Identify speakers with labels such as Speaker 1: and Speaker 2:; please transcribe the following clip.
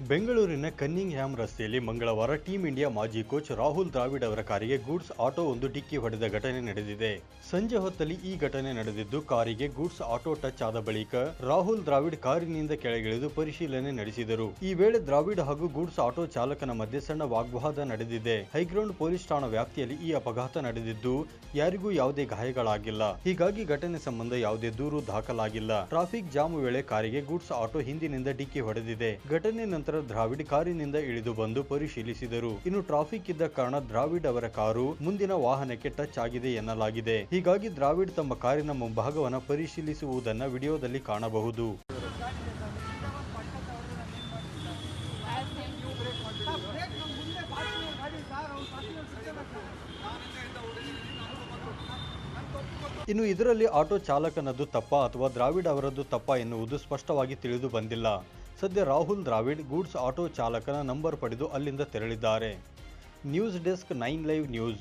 Speaker 1: ಬೆಂಗಳೂರಿನ ಕನ್ನಿಂಗ್ಹ್ಯಾಮ್ ರಸ್ತೆಯಲ್ಲಿ ಮಂಗಳವಾರ ಟೀಂ ಇಂಡಿಯಾ ಮಾಜಿ ಕೋಚ್ ರಾಹುಲ್ ದ್ರಾವಿಡ್ ಅವರ ಕಾರಿಗೆ ಗೂಡ್ಸ್ ಆಟೋ ಒಂದು ಡಿಕ್ಕಿ ಹೊಡೆದ ಘಟನೆ ನಡೆದಿದೆ. ಸಂಜೆ ಹೊತ್ತಲ್ಲಿ ಈ ಘಟನೆ ನಡೆದಿದ್ದು, ಕಾರಿಗೆ ಗೂಡ್ಸ್ ಆಟೋ ಟಚ್ ಆದ ಬಳಿಕ ರಾಹುಲ್ ದ್ರಾವಿಡ್ ಕಾರಿನಿಂದ ಕೆಳಗಿಳಿದು ಪರಿಶೀಲನೆ ನಡೆಸಿದರು. ಈ ವೇಳೆ ದ್ರಾವಿಡ್ ಹಾಗೂ ಗೂಡ್ಸ್ ಆಟೋ ಚಾಲಕನ ಮಧ್ಯೆ ಸಣ್ಣ ವಾಗ್ವಾದ ನಡೆದಿದೆ. ಹೈಗ್ರೌಂಡ್ ಪೊಲೀಸ್ ಠಾಣಾ ವ್ಯಾಪ್ತಿಯಲ್ಲಿ ಈ ಅಪಘಾತ ನಡೆದಿದ್ದು, ಯಾರಿಗೂ ಯಾವುದೇ ಗಾಯಗಳಾಗಿಲ್ಲ. ಹೀಗಾಗಿ ಘಟನೆ ಸಂಬಂಧ ಯಾವುದೇ ದೂರು ದಾಖಲಾಗಿಲ್ಲ. ಟ್ರಾಫಿಕ್ ಜಾಮ್ ವೇಳೆ ಕಾರಿಗೆ ಗೂಡ್ಸ್ ಆಟೋ ಹಿಂದಿನಿಂದ ಡಿಕ್ಕಿ ಹೊಡೆದಿದೆ. ಘಟನೆ ನಂತರ ದ್ರಾವಿಡ್ ಕಾರಿನಿಂದ ಇಳಿದು ಬಂದು ಪರಿಶೀಲಿಸಿದರು. ಇನ್ನು ಟ್ರಾಫಿಕ್ ಇದ್ದ ಕಾರಣ ದ್ರಾವಿಡ್ ಅವರ ಕಾರು ಮುಂದಿನ ವಾಹನಕ್ಕೆ ಟಚ್ ಆಗಿದೆ ಎನ್ನಲಾಗಿದೆ. ಹೀಗಾಗಿ ದ್ರಾವಿಡ್ ತಮ್ಮ ಕಾರಿನ ಮುಂಭಾಗವನ್ನು ಪರಿಶೀಲಿಸುವುದನ್ನು ವಿಡಿಯೋದಲ್ಲಿ ಕಾಣಬಹುದು. ಇನ್ನು ಇದರಲ್ಲಿ ಆಟೋ ಚಾಲಕನದ್ದು ತಪ್ಪಾ ಅಥವಾ ದ್ರಾವಿಡ್ ಅವರದ್ದು ತಪ್ಪಾ ಎನ್ನುವುದು ಸ್ಪಷ್ಟವಾಗಿ ತಿಳಿದು ಬಂದಿಲ್ಲ. ಸದ್ಯ ರಾಹುಲ್ ದ್ರಾವಿಡ್ ಗೂಡ್ಸ್ ಆಟೋ ಚಾಲಕನ ನಂಬರ್ ಪಡೆದು ಅಲ್ಲಿಂದ ತೆರಳಿದ್ದಾರೆ. News desk 9 live news.